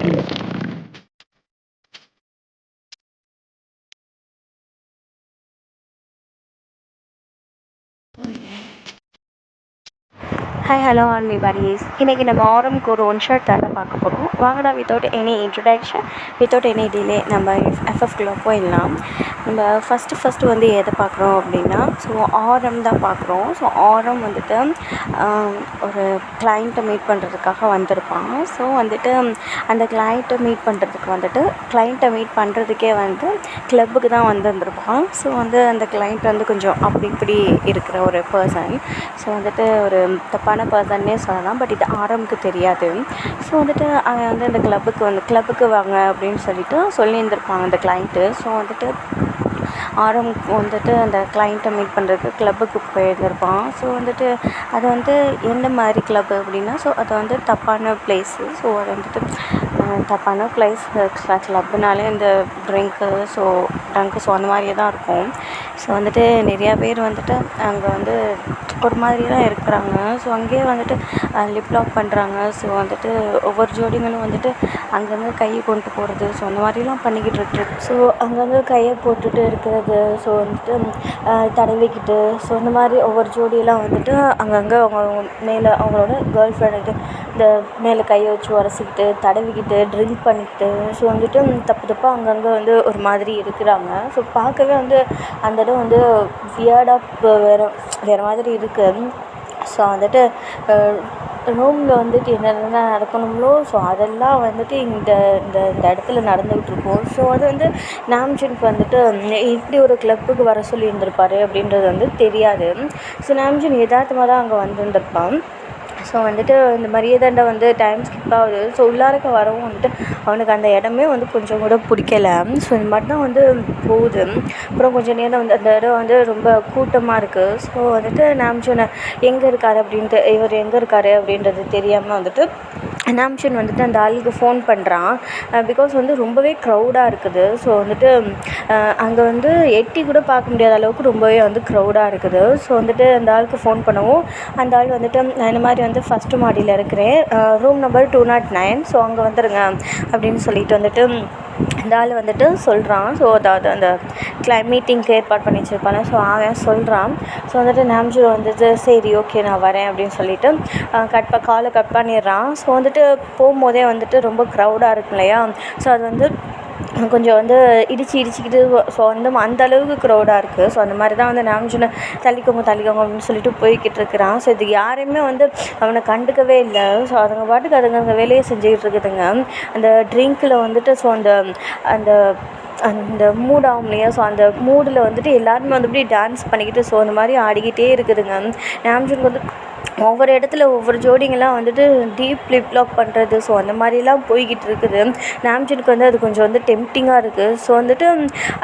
Hi hello all விபாரிஸ். இன்றைக்கி நம்ம ஆரம்க்கு ஒரு ஒன் ஷாட் தானே பார்க்க போகிறோம். வாங்கடா without any introduction, without any delay நம்ம எஃப்எஃப்குள்ளே போயிடலாம். நம்ம ஃபஸ்ட்டு வந்து எதை பார்க்குறோம் அப்படின்னா, ஸோ ஆரம் தான் பார்க்குறோம். ஸோ ஆரம் வந்துட்டு ஒரு கிளைண்ட்டை மீட் பண்ணுறதுக்காக வந்திருப்பான். ஸோ வந்துட்டு அந்த கிளைண்ட்டை மீட் பண்ணுறதுக்கே வந்து கிளப்புக்கு தான் வந்திருப்பான். ஸோ வந்து அந்த கிளைண்ட் வந்து கொஞ்சம் அப்படி இப்படி இருக்கிற ஒரு பர்சன். ஸோ வந்துட்டு ஒரு தப்பான பர்சன்னே சொல்லலாம். பட் இது ஆரம்க்கு தெரியாது. ஸோ வந்துட்டு அவன் வந்து அந்த கிளப்புக்கு வாங்க அப்படின்னு சொல்லியிருந்திருப்பாங்க அந்த கிளைண்ட்டு. ஸோ வந்துட்டு ஆரம்க்கு வந்துட்டு அந்த கிளைண்ட்டை மீட் பண்ணுறதுக்கு கிளப்புக்கு போயிருந்திருப்பான். ஸோ வந்துட்டு அது வந்து எந்த மாதிரி கிளப்பு அப்படின்னா, ஸோ அது வந்து தப்பான பிளேஸு. ஸோ அது வந்துட்டு தப்பான பிளேஸ். கிளப்புனாலே இந்த ட்ரிங்க்கு ஸோ அந்த மாதிரியே தான் இருக்கும். ஸோ வந்துட்டு நிறையா பேர் வந்துட்டு அங்கே வந்து ஒரு மாதிரி தான் இருக்கிறாங்க. ஸோ அங்கேயே வந்துட்டு லிப் லாக் பண்ணுறாங்க. ஸோ வந்துட்டு ஒவ்வொரு ஜோடிங்களும் வந்துட்டு அங்கங்கே கையை கொண்டு போகிறது. ஸோ அந்த மாதிரிலாம் பண்ணிக்கிட்டு இருக்கு. ஸோ அங்கங்கே கையை போட்டுட்டு இருக்கிறது. ஸோ வந்துட்டு தடவிக்கிட்டு, ஸோ இந்த மாதிரி ஒவ்வொரு ஜோடியெல்லாம் வந்துட்டு அங்கங்கே அவங்க மேலே அவங்களோட கேர்ள் ஃப்ரெண்டுக்கிட்ட இந்த மேலே கையை வச்சு உரசிக்கிட்டு, தடவிக்கிட்டு, ட்ரிங்க் பண்ணிக்கிட்டு, ஸோ வந்துட்டு தப்பாக அங்கங்கே வந்து ஒரு மாதிரி இருக்கிறாங்க. ஸோ பார்க்கவே வந்து அந்த இடம் வந்து வியர்டாக வேறு மாதிரி இருக்குது. ஸோ வந்துட்டு ரூமில் வந்துட்டு என்னென்ன நடக்கணுங்களோ ஸோ அதெல்லாம் வந்துட்டு இந்த இந்த இந்த இடத்துல நடந்துகிட்ருக்கும். ஸோ அது வந்து நாம்ஜுனுக்கு வந்துட்டு இப்படி ஒரு கிளப்புக்கு வர சொல்லி இருந்திருப்பார் அப்படின்றது வந்து தெரியாது. ஸோ நாம்ஜுன் யதார்த்தமாக தான் அங்கே வந்திருந்திருப்பான். ஸோ வந்துட்டு இந்த மாதிரியே தாண்டா வந்து டைம் ஸ்கிப் ஆகுது. ஸோ உள்ளாரக்க வரவும் வந்துட்டு அவனுக்கு அந்த இடமே வந்து கொஞ்சம் கூட பிடிக்கல. ஸோ இது மாதிரி தான் வந்து போகுது. அப்புறம் கொஞ்சம் நேரம் வந்து அந்த இடம் வந்து ரொம்ப கூட்டமாக இருக்குது. ஸோ வந்துட்டு நாம்ஜுன் எங்கே இருக்கார் அப்படின்றது தெரியாமல் வந்துட்டு நாம்ஜுன் வந்துட்டு அந்த ஆளுக்கு ஃபோன் பண்ணுறான். பிகாஸ் வந்து ரொம்பவே க்ரௌடாக இருக்குது. ஸோ வந்துட்டு அங்கே வந்து எட்டி கூட பார்க்க முடியாத அளவுக்கு ரொம்பவே வந்து க்ரௌடாக இருக்குது. ஸோ வந்துட்டு அந்த ஆளுக்கு ஃபோன் பண்ணவும் அந்த ஆள் வந்துட்டு நான் இந்த மாதிரி வந்து ஃபஸ்ட்டு மாடியில் இருக்கிறேன், ரூம் நம்பர் 209, ஸோ அங்கே வந்துடுங்க அப்படின்னு சொல்லிட்டு வந்துட்டு அந்த ஆள் வந்துட்டு சொல்கிறான். ஸோ அதாவது அந்த மீட்டிங்க்கு ஏற்பாடு பண்ணி வச்சுருப்பாங்க. ஸோ அவன் சொல்கிறான். ஸோ வந்துட்டு நாம்ஜுன் வந்துட்டு சரி ஓகே நான் வரேன் அப்படின்னு சொல்லிட்டு காலை கட் பண்ணிடுறான். ஸோ வந்துட்டு போகும்போதே வந்துட்டு ரொம்ப க்ரௌடாக இருக்கும் இல்லையா. ஸோ அது வந்து கொஞ்சம் வந்து இடிச்சிக்கிட்டு ஸோ வந்து அந்த அளவுக்கு க்ரௌடாக இருக்குது. ஸோ அந்த மாதிரி தான் வந்து நாம்ஜுனை தள்ளிக்கோங்க அப்படின்னு சொல்லிட்டு போய்கிட்டு இருக்கிறான். ஸோ இது யாரையுமே வந்து அவனை கண்டுக்கவே இல்லை. ஸோ அதுங்க பாட்டுக்கு அதுங்க வேலையை செஞ்சுக்கிட்டு இருக்குதுங்க. அந்த ட்ரிங்க்கில் வந்துட்டு ஸோ அந்த அந்த மூட் ஆகும் இல்லையா. ஸோ அந்த மூடில் வந்துட்டு எல்லாருமே வந்து இப்படி டான்ஸ் பண்ணிக்கிட்டு ஸோ அந்த மாதிரி ஆடிக்கிட்டே இருக்குதுங்க. நாம்ஜுனுக்கு வந்து ஒவ்வொரு இடத்துல ஒவ்வொரு ஜோடிங்கெல்லாம் வந்துட்டு டீப் லிப் லாக் பண்ணுறது. ஸோ அந்த மாதிரிலாம் போய்கிட்டு இருக்குது. நாம்ஜுனுக்கு வந்து அது கொஞ்சம் வந்து டெம்ப்டிங்காக இருக்குது. ஸோ வந்துட்டு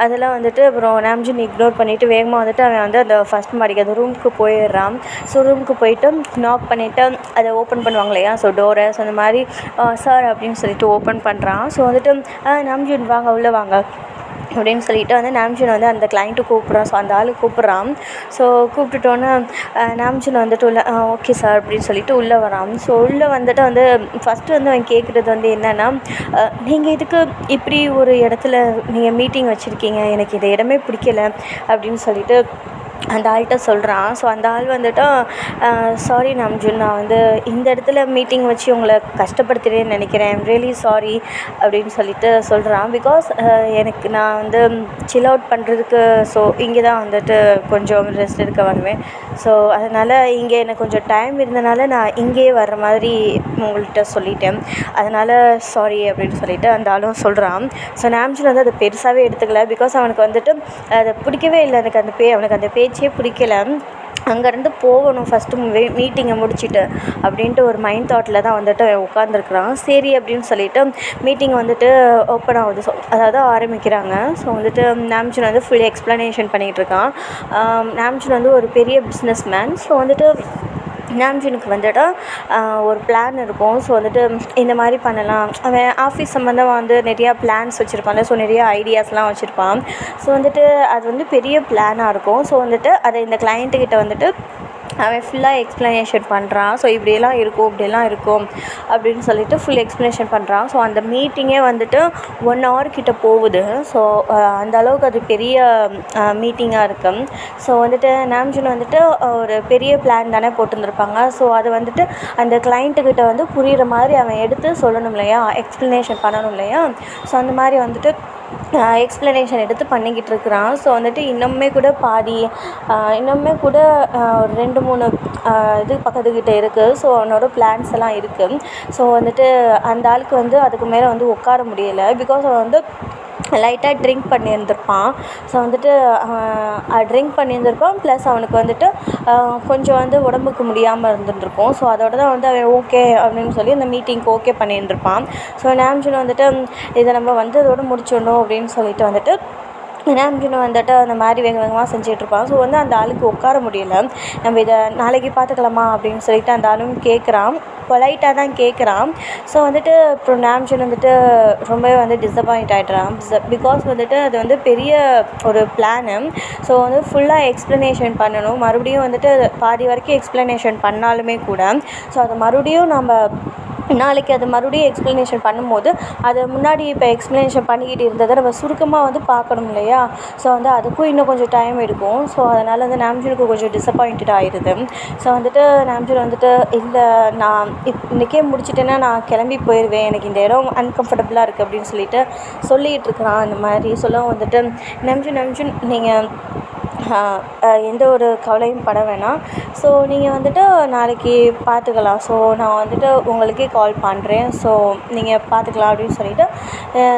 அதெல்லாம் வந்துட்டு அப்புறம் நாம்ஜுன் இக்னோர் பண்ணிவிட்டு வேகமாக வந்துட்டு அவன் வந்து அந்த ஃபஸ்ட் மாடிக்கு அந்த ரூமுக்கு போயிடுறான். ஸோ ரூமுக்கு போயிட்டு நாக் பண்ணிவிட்டு அதை ஓப்பன் பண்ணுவாங்க இல்லையா. ஸோ டோரை ஸோ அந்த மாதிரி சார் அப்படின்னு சொல்லிட்டு ஓப்பன் பண்ணுறான். ஸோ வந்துட்டு நாம்ஜுன் வாங்க உள்ளே வாங்க அப்படின்னு சொல்லிட்டு வந்து நாம்ஜுன் வந்து அந்த கிளைண்ட்டு கூப்பிட்றான். ஸோ அந்த ஆள் கூப்பிட்றான். ஸோ கூப்பிட்டுட்டோன்னே நாம்ஜுன் வந்துட்டு உள்ள ஓகே சார் அப்படின்னு சொல்லிட்டு உள்ளே வரான். ஸோ உள்ளே வந்துட்டு வந்து ஃபஸ்ட்டு வந்து அவன் கேட்குறது வந்து என்னென்னா, நீங்கள் இதுக்கு இப்படி ஒரு இடத்துல நீங்கள் மீட்டிங் வச்சுருக்கீங்க, எனக்கு இந்த இடமே பிடிக்கல அப்படின்னு சொல்லிட்டு அந்த ஆள்கிட்ட சொல்கிறான். ஸோ அந்த ஆள் வந்துட்டு சாரி நாம்ஜுன், நான் வந்து இந்த இடத்துல மீட்டிங் வச்சு உங்களை கஷ்டப்படுத்துகிறேன்னு நினைக்கிறேன், ஐம் ரியலி சாரி அப்படின்னு சொல்லிட்டு சொல்கிறான். பிகாஸ் நான் வந்து சில் அவுட் பண்ணுறதுக்கு ஸோ இங்கே தான் வந்துட்டு கொஞ்சம் ரெஸ்ட் எடுக்க வருவேன். ஸோ அதனால் இங்கே எனக்கு கொஞ்சம் டைம் இருந்தனால நான் இங்கேயே வர்ற மாதிரி உங்கள்கிட்ட சொல்லிட்டேன், அதனால் சாரி அப்படின்னு சொல்லிட்டு அந்த ஆளும் சொல்கிறான். ஸோ நாம்ஜுன் வந்து அதை பெருசாகவே எடுத்துக்கல. பிகாஸ் அவனுக்கு வந்துட்டு அதை பிடிக்கவே இல்லை. அவனுக்கு அந்த பேச்சே பிடிக்கல. அங்கேருந்து போகணும் ஃபஸ்ட்டு மீட்டிங்கை முடிச்சுட்டு அப்படின்ட்டு ஒரு மைண்ட் தாட்டில் தான் வந்துட்டு உட்காந்துருக்குறான். சரி அப்படின்னு சொல்லிட்டு மீட்டிங் வந்துட்டு ஓப்பன் ஆகுது. ஸோ அதாவது ஆரம்பிக்கிறாங்க. ஸோ வந்துட்டு நாம்ஜுன் வந்து ஃபுல்லி எக்ஸ்ப்ளனேஷன் பண்ணிகிட்டு இருக்கான். நாம்ஜுன் வந்து ஒரு பெரிய பிஸ்னஸ் மேன். ஸோ வந்துட்டு நாம்ஜுனுக்கு வந்துட்டு ஒரு பிளான் இருக்கும். ஸோ வந்துட்டு இந்த மாதிரி பண்ணலாம். அவன் ஆஃபீஸ் சம்மந்தமாக வந்து நிறையா பிளான்ஸ் வச்சுருப்பான்ல. ஸோ நிறையா ஐடியாஸ்லாம் வச்சுருப்பான். ஸோ வந்துட்டு அது வந்து பெரிய பிளானாக இருக்கும். ஸோ வந்துட்டு அதை இந்த கிளைண்ட்டுக்கிட்ட வந்துட்டு அவன் ஃபுல்லாக எக்ஸ்ப்ளனேஷன் பண்ணுறான். ஸோ இப்படியெல்லாம் இருக்கும், இப்படியெல்லாம் இருக்கும் அப்படின்னு சொல்லிட்டு ஃபுல் எக்ஸ்ப்ளனேஷன் பண்ணுறான். ஸோ அந்த மீட்டிங்கே வந்துட்டு 1 hour கிட்ட போகுது. ஸோ அந்த அளவுக்கு அது பெரிய மீட்டிங்காக இருக்குது. ஸோ வந்துட்டு நாம்ஜூன் வந்துட்டு ஒரு பெரிய பிளான் தானே போட்டிருந்துருப்பாங்க. ஸோ அது வந்துட்டு அந்த கிளைண்ட்டுக்கிட்ட வந்து புரிகிற மாதிரி அவன் எடுத்து சொல்லணும் இல்லையா, எக்ஸ்ப்ளனேஷன் பண்ணணும் இல்லையா. ஸோ அந்த மாதிரி வந்துட்டு எக்ஸ்ப்ளனேஷன் எடுத்து பண்ணிக்கிட்டு இருக்கிறான். ஸோ வந்துட்டு இன்னுமே கூட இன்னுமே கூட ஒரு 2-3 இது பக்கத்துக்கிட்ட இருக்குது. ஸோ அவனோட பிளான்ஸ் எல்லாம் இருக்குது. ஸோ வந்துட்டு அந்த ஆளுக்கு வந்து அதுக்கு மேலே வந்து உட்கார முடியலை. பிகாஸ் அவன் வந்து லைட்டாக ட்ரிங்க் பண்ணியிருந்திருப்பான். ஸோ வந்துட்டு ட்ரிங்க் பண்ணியிருந்திருப்பான். ப்ளஸ் அவனுக்கு வந்துட்டு கொஞ்சம் வந்து உடம்புக்கு முடியாமல் இருந்துருக்கும். ஸோ அதோட தான் வந்து அவன் ஓகே அப்படின்னு சொல்லி அந்த மீட்டிங்க்கு ஓகே பண்ணியிருந்திருப்பான். ஸோ நாம்ஜூன் வந்துட்டு இதை நம்ம வந்து இதோட முடிச்சிடணும் அப்படின்னு சொல்லிட்டு வந்துட்டு நாம்ஜூன் வந்துட்டு அந்த மாதிரி வேக வேகமாக செஞ்சிகிட்ருப்பான். ஸோ வந்து அந்த ஆளுக்கு உட்கார முடியல. நம்ம இதை நாளைக்கு பார்த்துக்கலாமா அப்படின்னு சொல்லிட்டு அந்த ஆளும் கேட்குறான். பொலைட்டாக தான் கேட்குறான். ஸோ வந்துட்டு அப்புறம் நாம்ஜூன் வந்துட்டு ரொம்பவே வந்து டிசப்பாயிண்ட் ஆகிட்றான். பிகாஸ் வந்துட்டு அது வந்து பெரிய ஒரு பிளானு. ஸோ வந்து ஃபுல்லாக எக்ஸ்ப்ளனேஷன் பண்ணணும். மறுபடியும் வந்துட்டு பாதி வரைக்கும் எக்ஸ்ப்ளனேஷன் பண்ணாலுமே கூட ஸோ அதை மறுபடியும் நம்ம நாளைக்கு அது மறுபடியும் எக்ஸ்ப்ளனேஷன் பண்ணும்போது அதை முன்னாடி இப்போ எக்ஸ்ப்ளனேஷன் பண்ணிக்கிட்டு இருந்ததை நம்ம சுருக்கமாக வந்து பார்க்கணும் இல்லையா. ஸோ வந்து அதுக்கும் இன்னும் கொஞ்சம் டைம் எடுக்கும். ஸோ அதனால் வந்து நாம்ஜூனுக்கு கொஞ்சம் டிசப்பாயிண்டட் ஆகிடுது. ஸோ வந்துட்டு நாம்ஜூன் வந்துட்டு இல்லை நான் இன்றைக்கே முடிச்சிட்டேன்னா நான் கிளம்பி போயிடுவேன், எனக்கு இந்த இடம் அன்கம்ஃபர்டபுளாக இருக்குது அப்படின்னு சொல்லிட்டு சொல்லிகிட்டு இருக்கிறான். அந்த மாதிரி சொல்லவும் வந்துட்டு நாம்ஜூன் நீங்கள் எந்த ஒரு கவலையும் பட வேணாம். ஸோ நீங்கள் வந்துட்டு நாளைக்கு பார்த்துக்கலாம். ஸோ நான் வந்துட்டு உங்களுக்கே கால் பண்ணுறேன். ஸோ நீங்கள் பார்த்துக்கலாம் அப்படின்னு சொல்லிட்டு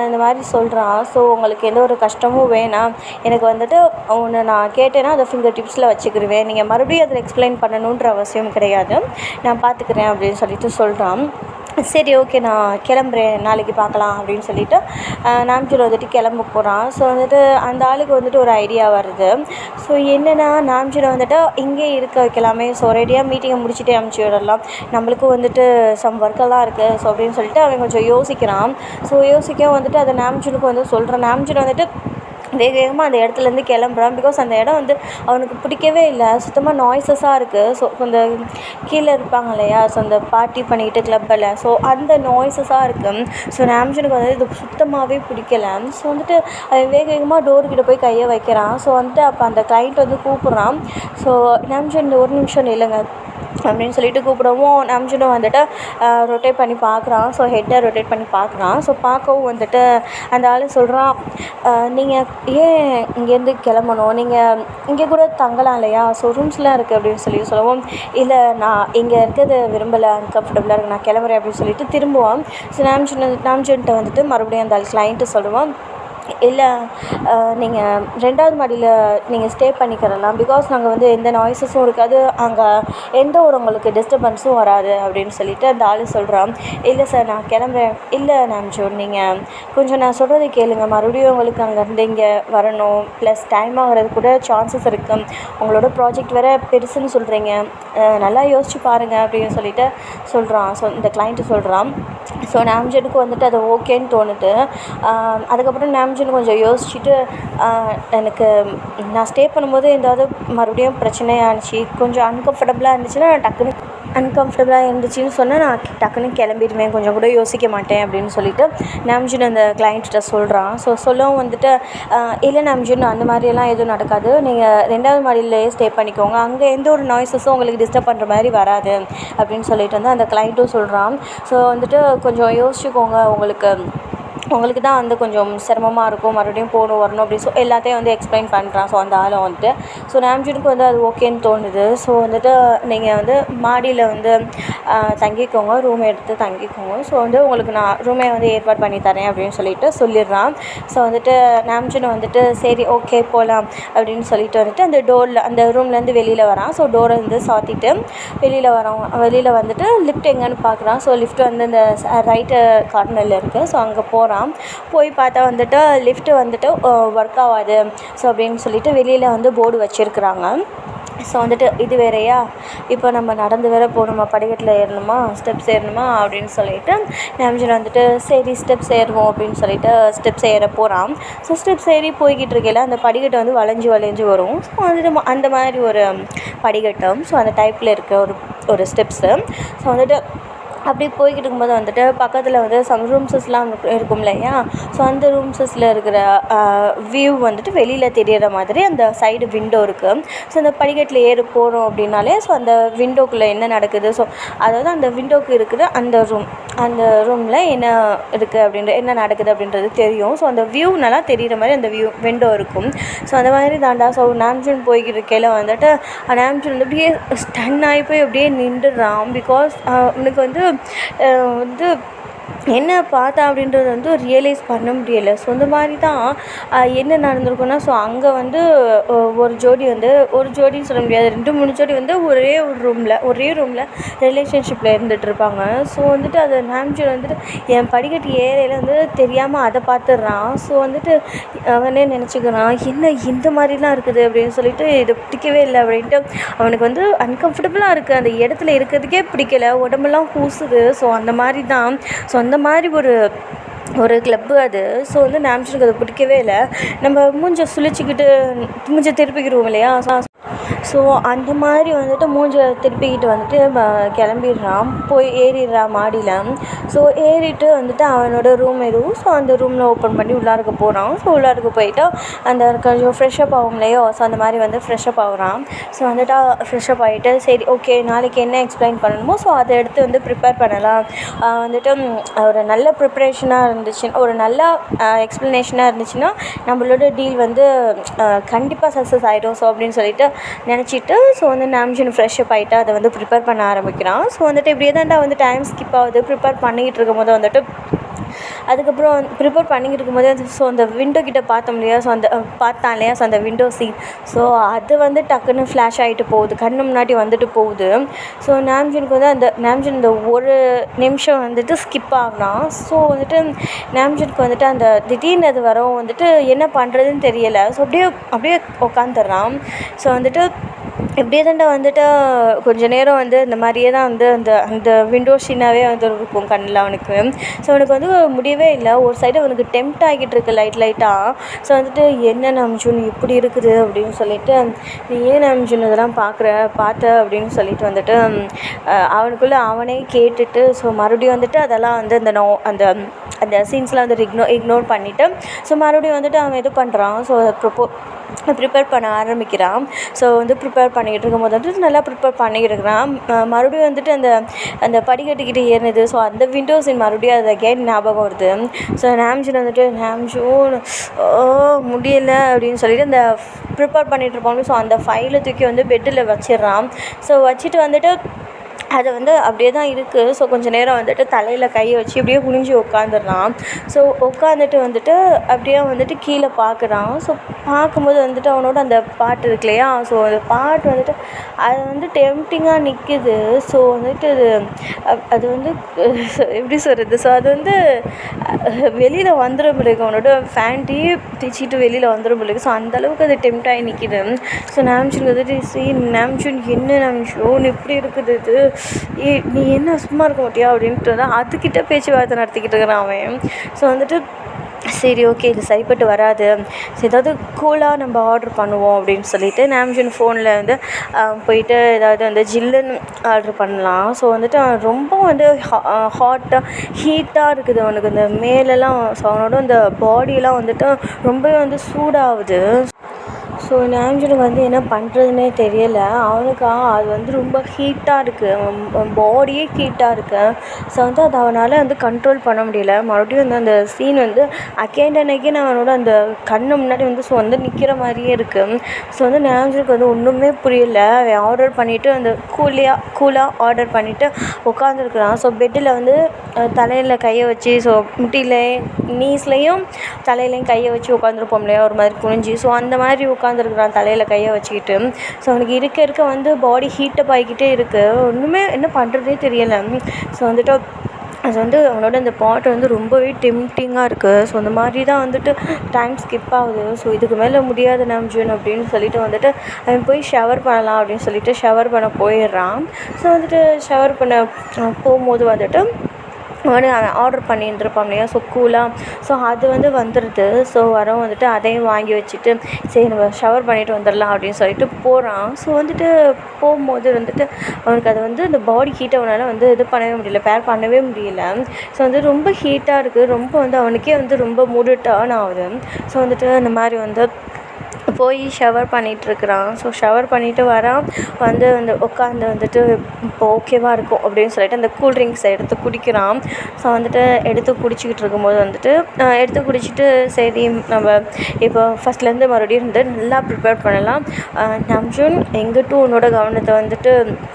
இந்த மாதிரி சொல்கிறான். ஸோ உங்களுக்கு எந்த ஒரு கஷ்டமும் வேணாம், எனக்கு வந்துட்டு ஒன்று நான் கேட்டேன்னா அதை ஃபிங்கர் டிப்ஸில் வச்சுக்கிடுவேன், நீங்கள் மறுபடியும் அதில் எக்ஸ்ப்ளைன் பண்ணணுன்ற அவசியம் கிடையாது, நான் பார்த்துக்கிறேன் அப்படின்னு சொல்லிட்டு சொல்கிறான். சரி ஓகே நான் கிளம்புறேன், நாளைக்கு பார்க்கலாம் அப்படின்னு சொல்லிட்டு நாம்ஜூன் வந்துட்டு கிளம்ப போகிறான். ஸோ வந்துட்டு அந்த ஆளுக்கு வந்துட்டு ஒரு ஐடியா வருது. ஸோ என்னென்னா நாம்ஜூனை வந்துட்டு இங்கே இருக்க வைக்கலாமே. ஸோ ஒரேடியாக மீட்டிங்கை முடிச்சுட்டே அனுப்பிச்சி விடலாம், நம்மளுக்கும் வந்துட்டு சம் ஒர்க்கெல்லாம் இருக்குது. ஸோ அப்படின்னு சொல்லிட்டு அவன் கொஞ்சம் யோசிக்கிறான். ஸோ யோசிக்கவும் வந்துட்டு அதை நாம்ஜூனுக்கு வந்து சொல்கிறான். நாம்ஜூன் வந்துட்டு வேக வேகமாக அந்த இடத்துலேருந்து கிளம்புறான். பிகாஸ் அந்த இடம் வந்து அவனுக்கு பிடிக்கவே இல்லை, சுத்தமாக நாய்ஸஸாக இருக்குது. ஸோ அந்த கீழே இருப்பாங்க இல்லையா, ஸோ அந்த பார்ட்டி பண்ணிக்கிட்டு கிளப்பில், ஸோ அந்த நாய்ஸஸாக இருக்குது. ஸோ நாம்ஜூனுக்கு வந்து இது சுத்தமாகவே பிடிக்கல. ஸோ வந்துட்டு அவன் வேக வேகமாக டோர்கிட்ட போய் கையை வைக்கிறான். ஸோ வந்துட்டு அப்போ அந்த கிளைண்ட் வந்து கூப்பிட்றான். ஸோ நாம்ஜூன் ஒரு நிமிஷம் இல்லைங்க அப்படின்னு சொல்லிட்டு கூப்பிடவும் நாம்ஜூனும் வந்துட்டு ரொட்டேட் பண்ணி பார்க்குறான். ஸோ ஹெட்டை ரொட்டேட் பண்ணி பார்க்குறான். ஸோ பார்க்கவும் வந்துட்டு அந்த ஆள் சொல்கிறான், நீங்கள் ஏன் இங்கேருந்து கிளம்பணும், நீங்கள் இங்கே கூட தங்கலாம் இல்லையா, ஸோ ரூம்ஸ்லாம் இருக்குது அப்படின்னு சொல்லவும், இல்லை நான் இங்கே இருக்கிறது விரும்பலை, அன்கம்ஃபர்டபுளாக இருக்குது, நான் கிளம்புறேன் அப்படின்னு சொல்லிட்டு திரும்புவான். ஸோ நாம்ஜூன்கிட்ட வந்துட்டு மறுபடியும் அந்த கிளைண்ட்டு சொல்லுவான், இல்லை நீங்கள் 2வது மாடியில் நீங்கள் ஸ்டே பண்ணிக்கிறலாம், பிகாஸ் நாங்கள் வந்து எந்த நாய்ஸஸும் இருக்காது, அங்கே எந்த ஒரு உங்களுக்கு டிஸ்டர்பன்ஸும் வராது அப்படின்னு சொல்லிட்டு அந்த ஆள் சொல்கிறான். இல்லை சார் நான் கிளம்புறேன். இல்லை நாம்ஜூன் நீங்கள் கொஞ்சம் நான் சொல்கிறத கேளுங்க, மறுபடியும் உங்களுக்கு அங்கேருந்து இங்கே வரணும், ப்ளஸ் டைம் ஆகிறது கூட சான்சஸ் இருக்குது, உங்களோட ப்ராஜெக்ட் வேறு பெருசுன்னு சொல்கிறீங்க, நல்லா யோசிச்சு பாருங்கள் அப்படின்னு சொல்லிட்டு சொல்கிறான். ஸோ இந்த கிளைண்ட்டு சொல்கிறான். ஸோ நாம்ஜூனுக்கு வந்துட்டு அது ஓகேன்னு தோணுது. அதுக்கப்புறம் நாம்ஜூன் கொஞ்சம் யோசிச்சுட்டு எனக்கு நான் ஸ்டே பண்ணும்போது ஏதாவது மறுபடியும் பிரச்சனையாக இருந்துச்சு, கொஞ்சம் அன்கம்ஃபர்டபுளாக இருந்துச்சுன்னா நான் டக்குன்னு அன்கம்ஃபர்டபுளாக இருந்துச்சுன்னு சொன்னால் நான் டக்குன்னு கிளம்பிடுவேன், கொஞ்சம் கூட யோசிக்க மாட்டேன் அப்படின்னு சொல்லிட்டு நாம்ஜூன் அந்த கிளைண்ட்டிட்ட சொல்கிறான். ஸோ சொல்லவும் வந்துட்டு இல்லை நாம்ஜூன் அந்த மாதிரியெல்லாம் எதுவும் நடக்காது, நீங்கள் 2வது மாடியிலேயே ஸ்டே பண்ணிக்கோங்க, அங்கே எந்த ஒரு நாய்ஸஸும் உங்களுக்கு டிஸ்டர்ப் பண்ணுற மாதிரி வராது அப்படின்னு சொல்லிட்டு வந்து அந்த கிளைண்ட்டும் சொல்கிறான். ஸோ வந்துட்டு கொஞ்சம் யோசிச்சுக்கோங்க, உங்களுக்கு தான் வந்து கொஞ்சம் சிரமமாக இருக்கும், மறுபடியும் போகணும் வரணும் அப்படின்னு எல்லாத்தையும் வந்து எக்ஸ்ப்ளைன் பண்ணுறான். ஸோ அந்த ஆளும் வந்துட்டு ஸோ நாம்ஜூனுக்கு வந்து அது ஓகேன்னு தோணுது. ஸோ வந்துட்டு நீங்கள் வந்து மாடியில் வந்து தங்கிக்கோங்க, ரூம் எடுத்து தங்கிக்கோங்க, ஸோ வந்து உங்களுக்கு நான் ரூமே வந்து ஏற்பாடு பண்ணி தரேன் அப்படின்னு சொல்லிட்டு சொல்லிடுறான். ஸோ வந்துட்டு நாம்ஜூன் வந்துட்டு சரி ஓகே போகலாம் அப்படின்னு சொல்லிட்டு வந்துட்டு அந்த டோரில் அந்த ரூம்லேருந்து வெளியில் வரான். ஸோ டோரை வந்து சாத்திட்டு வெளியில் வந்துட்டு லிஃப்ட் எங்கேன்னு பார்க்குறான். ஸோ லிஃப்ட் வந்து இந்த ரைட்டு கார்னரில் இருக்குது. ஸோ அங்கே போகிறான். போய் பார்த்தா வந்துட்டு லிஃப்ட்டு வந்துட்டு ஒர்க் ஆகாது. ஸோ அப்படின்னு சொல்லிட்டு வெளியில் வந்து போர்டு வச்சுருக்குறாங்க. ஸோ வந்துட்டு இது வேறயா, இப்போ நம்ம நடந்து வேற போகணுமா, படிக்கட்டில் ஏறணுமா, ஸ்டெப்ஸ் ஏறணுமா அப்படின்னு சொல்லிட்டு நாம்ஜூன் வந்துட்டு சரி ஸ்டெப்ஸ் ஏறுவோம் அப்படின்னு சொல்லிட்டு ஸ்டெப்ஸ் ஏற போகிறான். ஸோ ஸ்டெப்ஸ் ஏறி போய்கிட்டு இருக்கையில் அந்த படிக்கட்டை வந்து வளைஞ்சு வரும். ஸோ வந்துட்டு அந்த மாதிரி ஒரு படிக்கட்டும், ஸோ அந்த டைப்பில் இருக்க ஒரு ஒரு ஸ்டெப்ஸு. ஸோ வந்துட்டு அப்படி போய்கிட்டு இருக்கும்போது வந்துட்டு பக்கத்தில் வந்து சம் ரூம்ஸஸ்லாம் இருக்கும் இல்லையா, ஸோ அந்த ரூம்ஸஸில் இருக்கிற வியூ வந்துட்டு வெளியில் தெரியிற மாதிரி அந்த சைடு விண்டோ இருக்குது. ஸோ அந்த படிக்கட்டில் ஏறி போகிறோம் அப்படின்னாலே ஸோ அந்த விண்டோக்குள்ளே என்ன நடக்குது, ஸோ அதாவது அந்த விண்டோக்கு இருக்கிற அந்த ரூமில் என்ன இருக்குது என்ன நடக்குது அப்படின்றது தெரியும். ஸோ அந்த வியூ நல்லா தெரிகிற மாதிரி அந்த விண்டோ இருக்கும். ஸோ அந்த மாதிரி தாண்டா. ஸோ நாம்ஜூன் போய்கிட்டு இருக்கையில் வந்துட்டு நாம்ஜூன் வந்து அப்படியே ஸ்டன் ஆகி போய் அப்படியே நின்றுடுறான். பிகாஸ் அவனுக்கு வந்து என்ன பார்த்தா அப்படின்றது வந்து ரியலைஸ் பண்ண முடியலை. ஸோ இந்த மாதிரி தான் என்ன நடந்திருக்குன்னா, ஸோ அங்கே வந்து ஒரு ஜோடின்னு சொல்ல முடியாது, 2-3 ஜோடி வந்து ஒரே ரூமில் ரிலேஷன்ஷிப்பில் இருந்துகிட்ருப்பாங்க. ஸோ வந்துட்டு அதை நாம்ஜூன் வந்துட்டு என் படிக்கட்டு ஏறையில் வந்து தெரியாமல் அதை பார்த்துட்றான். ஸோ வந்துட்டு அவனே நினச்சிக்கிறான், என்ன இந்த மாதிரிலாம் இருக்குது அப்படின்னு சொல்லிட்டு, இது பிடிக்கவே இல்லை அப்படின்ட்டு அவனுக்கு வந்து அன்கம்ஃபர்டபுளாக இருக்குது, அந்த இடத்துல இருக்கிறதுக்கே பிடிக்கலை, உடம்பெல்லாம் கூசுது. ஸோ அந்த மாதிரி தான். ஸோ அந்த மாதிரி ஒரு கிளப்பு அது. ஸோ வந்து நாம்ஜூனுக்கு அது பிடிக்கவே இல்லை. நம்ம மூஞ்சை சுழிச்சிக்கிட்டு மூஞ்சை திருப்பிக்கிடுவோம் இல்லையா, ஸோ அந்த மாதிரி வந்துட்டு மூஞ்சை திருப்பிக்கிட்டு வந்துட்டு கிளம்பிடுறான், போய் ஏறிடுறான் மாடியில். ஸோ ஏறிட்டு வந்துட்டு அவனோட ரூம் எதுவும், ஸோ அந்த ரூமில் ஓப்பன் பண்ணி உள்ளாருக்கு போகிறான். ஸோ உள்ளாருக்கு போயிட்டு அந்த கொஞ்சம் ஃப்ரெஷ்அப் ஆகும் இல்லையோ, ஸோ அந்த மாதிரி வந்து ஃப்ரெஷ்அப் ஆகுறான். ஸோ வந்துட்டு ஃப்ரெஷ்அப் ஆகிட்டு சரி ஓகே நாளைக்கு என்ன எக்ஸ்பிளைன் பண்ணணுமோ ஸோ அதை எடுத்து வந்து ப்ரிப்பேர் பண்ணலாம். வந்துட்டு ஒரு நல்ல ப்ரிப்ரேஷனாக இருந்துச்சுன்னா, ஒரு நல்ல எக்ஸ்ப்ளனேஷனாக இருந்துச்சுன்னா நம்மளோட டீல் வந்து கண்டிப்பாக சக்ஸஸ் ஆகிடும். ஸோ அப்படின்னு சொல்லிட்டு நினச்சிட்டு ஸோ வந்து நாம்ஜூன் ஃப்ரெஷ்அப் ஆகிட்டு அதை வந்து ப்ரிப்பேர் பண்ண ஆரம்பிக்கிறான். ஸோ வந்துட்டு இப்படியே தான்டா வந்து டைம் ஸ்கிப் ஆகுது. ப்ரிப்பேர் பண்ணிக்கிட்டு இருக்கும்போது வந்துட்டு அதுக்கப்புறம் ப்ரிப்பேர் பண்ணிக்கிட்டு இருக்கும்போது ஸோ அந்த விண்டோ கிட்டே பார்த்தோம் இல்லையா, ஸோ அந்த பார்த்தான் இல்லையா, ஸோ அந்த விண்டோ சீன், ஸோ அது வந்து டக்குன்னு ஃப்ளாஷ் ஆகிட்டு போகுது, கண்ணு முன்னாடி வந்துட்டு போகுது. ஸோ நாம்ஜூனுக்கு வந்து நாம்ஜூன் இந்த ஒரு நிமிஷம் வந்துட்டு ஸ்கிப் ஆகலாம். ஸோ வந்துட்டு நாம்ஜூனுக்கு வந்துட்டு அந்த திடீர்னு அது வரவும் வந்துட்டு என்ன பண்ணுறதுன்னு தெரியலை. ஸோ அப்படியே உட்காந்துடுறான். ஸோ வந்துட்டு இப்படியே தாண்டா வந்துட்டு கொஞ்சம் நேரம் வந்து இந்த மாதிரியே தான் வந்து அந்த விண்டோ சீனாகவே வந்து இருக்கும் கண்ணில் அவனுக்கு. ஸோ அவனுக்கு வந்து முடியவே இல்லை. ஒரு சைடு அவனுக்கு டெம்ப்ட் ஆகிட்டு இருக்கு லைட்டாக. ஸோ வந்துட்டு என்ன நாம்ஜூன் இப்படி இருக்குது அப்படின்னு சொல்லிட்டு, நீ ஏன் நாம்ஜூன் இதெல்லாம் பார்த்த அப்படின்னு சொல்லிட்டு வந்துட்டு அவனுக்குள்ளே அவனே கேட்டுட்டு ஸோ மறுபடியும் வந்துட்டு அதெல்லாம் வந்து அந்த சீன்ஸ்லாம் வந்து இக்னோர் பண்ணிவிட்டு ஸோ மறுபடியும் வந்துட்டு அவன் இது பண்ணுறான். ஸோ ப்ரிப்பேர் பண்ண ஆரம்பிக்கிறான். ஸோ வந்து ப்ரிப்பேர் பண்ணிக்கிட்டு இருக்கும்போது வந்துட்டு நல்லா ப்ரிப்பேர் பண்ணிக்கிட்டு இருக்கிறான். மறுபடியும் வந்துட்டு அந்த படிக்கட்டுக்கிட்ட ஏறினது, ஸோ அந்த விண்டோ சீன் மறுபடியும் அது அகெயின் ஞாபகம் வருது. ஸோ நாம்ஜூன் வந்துட்டு நாம்ஜூன் முடியலை அப்படின்னு சொல்லிட்டு அந்த ப்ரிப்பேர் பண்ணிகிட்டு இருப்பாங்க. ஸோ அந்த ஃபைலை தூக்கி வந்து பெட்டில் வச்சிடுறான். ஸோ வச்சுட்டு வந்துட்டு அது வந்து அப்படியே தான் இருக்குது. ஸோ கொஞ்சம் நேரம் வந்துட்டு தலையில் கையை வச்சு அப்படியே குனிஞ்சு உட்காந்துடுறான். ஸோ உட்காந்துட்டு வந்துட்டு அப்படியே வந்துட்டு கீழே பார்க்குறான். ஸோ பார்க்கும்போது வந்துட்டு அவனோட அந்த பாட்டு இருக்கு இல்லையா, ஸோ அந்த பாட்டு வந்துட்டு அது வந்து டெம்ப்டிங்காக நிற்கிது. ஸோ வந்துட்டு அது வந்து எப்படி சொல்கிறது, ஸோ அது வந்து வெளியில் வந்துடும் பிள்ளைக்கு, அவனோட ஃபேண்ட்டையே தைச்சிட்டு வெளியில் வந்துடும் பிள்ளைக்கு. ஸோ அந்தளவுக்கு அது டெம்ப்ட் ஆகி நிற்கிது. ஸோ நாம்ஜூன் வந்துட்டு நாம்ஜூன் என்ன நாம்ஜூன் இப்படி இருக்குது, இது நீ என்ன சும்மா இருக்க மாட்டியா அப்படின்ட்டு தான் அதுக்கிட்ட பேச்சுவார்த்தை நடத்திக்கிட்டு இருக்கிறான் அவன். ஸோ வந்துட்டு சரி ஓகே இது சரிப்பட்டு வராது, சரி ஏதாவது கூலாக நம்ம ஆர்டர் பண்ணுவோம் அப்படின்னு சொல்லிட்டு நாம்ஜூன் ஃபோனில் வந்து போயிட்டு ஏதாவது வந்து ஜில்லுன்னு ஆர்டர் பண்ணலாம். ஸோ வந்துட்டு ரொம்ப வந்து ஹீட்டாக இருக்குது அவனுக்கு அந்த மேலெல்லாம். ஸோ அவனோட அந்த பாடியெல்லாம் வந்துட்டு ரொம்பவே வந்து சூடாகுது. ஸோ நாம்ஜூனுக்கு வந்து என்ன பண்ணுறதுனே தெரியலை. அவனுக்கு அது வந்து ரொம்ப ஹீட்டாக இருக்குது, அவன் பாடியே ஹீட்டாக இருக்குது. ஸோ வந்து அதை அவனால் வந்து கண்ட்ரோல் பண்ண முடியல. மறுபடியும் வந்து அந்த சீன் வந்து அகெயின் அண்ட் அகெயின் அவனோட அந்த கண்ணு முன்னாடி வந்து ஸோ வந்து நிற்கிற மாதிரியே இருக்குது. ஸோ வந்து நாம்ஜூனுக்கு வந்து ஒன்றுமே புரியல. அவன் ஆர்டர் பண்ணிவிட்டு அந்த கூலாக ஆர்டர் பண்ணிவிட்டு உட்காந்துருக்குறான். ஸோ பெட்டில் வந்து தலையில் கையை வச்சு, ஸோ நீஸ்லேயும் தலையிலையும் கையை வச்சு உட்காந்துருப்போம் இல்லையா ஒரு மாதிரி குனிஞ்சி, ஸோ அந்த மாதிரி உட்காந்துருக்குறான் தலையில் கையை வச்சுக்கிட்டு. ஸோ அவனுக்கு இருக்க வந்து பாடி ஹீட்டப் ஆகிக்கிட்டே இருக்குது. ஒன்றுமே என்ன பண்ணுறதே தெரியலை. ஸோ வந்துட்டு அது வந்து அவனோட அந்த பாட்டு வந்து ரொம்பவே டெம்ப்டிங்காக இருக்குது. ஸோ அந்த மாதிரி தான் வந்துட்டு டைம் ஸ்கிப் ஆகுது. ஸோ இதுக்கு மேலே முடியாது நாம்ஜூன் அப்படின்னு சொல்லிட்டு வந்துட்டு அவன் போய் ஷவர் பண்ணலாம் அப்படின்னு சொல்லிட்டு ஷவர் பண்ண போயிடுறான். ஸோ வந்துட்டு ஷவர் பண்ண போகும்போது வந்துட்டு அவன் ஆர்டர் பண்ணியிருந்துருப்பான் இல்லையா, ஸோ கூலாக. ஸோ அது வந்து வந்துடுது. ஸோ வரவும் வந்துட்டு அதையும் வாங்கி வச்சுட்டு சரி நம்ம ஷவர் பண்ணிவிட்டு வந்துடலாம் அப்படின்னு சொல்லிட்டு போகிறான். ஸோ வந்துட்டு போகும்போது வந்துட்டு அவனுக்கு அது வந்து இந்த பாடி ஹீட் அவனால் வந்து இது பண்ணவே முடியல, பேர் பண்ணவே முடியல. ஸோ வந்து ரொம்ப ஹீட்டாக இருக்குது. ரொம்ப வந்து அவனுக்கே வந்து ரொம்ப மூடு டர்ன் ஆகுது. ஸோ வந்துட்டு இந்த மாதிரி வந்து போய் ஷவர் பண்ணிகிட்ருக்குறான். ஸோ ஷவர் பண்ணிவிட்டு வரான். வந்து உட்காந்து வந்துட்டு இப்போ ஓகேவாக இருக்கும் அப்படின்னு சொல்லிட்டு அந்த கூல்ட்ரிங்க்ஸை எடுத்து குடிக்கிறான். ஸோ வந்துட்டு எடுத்து குடிச்சிக்கிட்டு இருக்கும்போது வந்துட்டு எடுத்து குடிச்சிட்டு சரி நம்ம இப்போ ஃபஸ்ட்லேருந்து மறுபடியும் வந்து நல்லா ப்ரிப்பேர் பண்ணலாம். நாம்ஜூன் எங்கிட்டும் உன்னோட கவனத்தை வந்துட்டு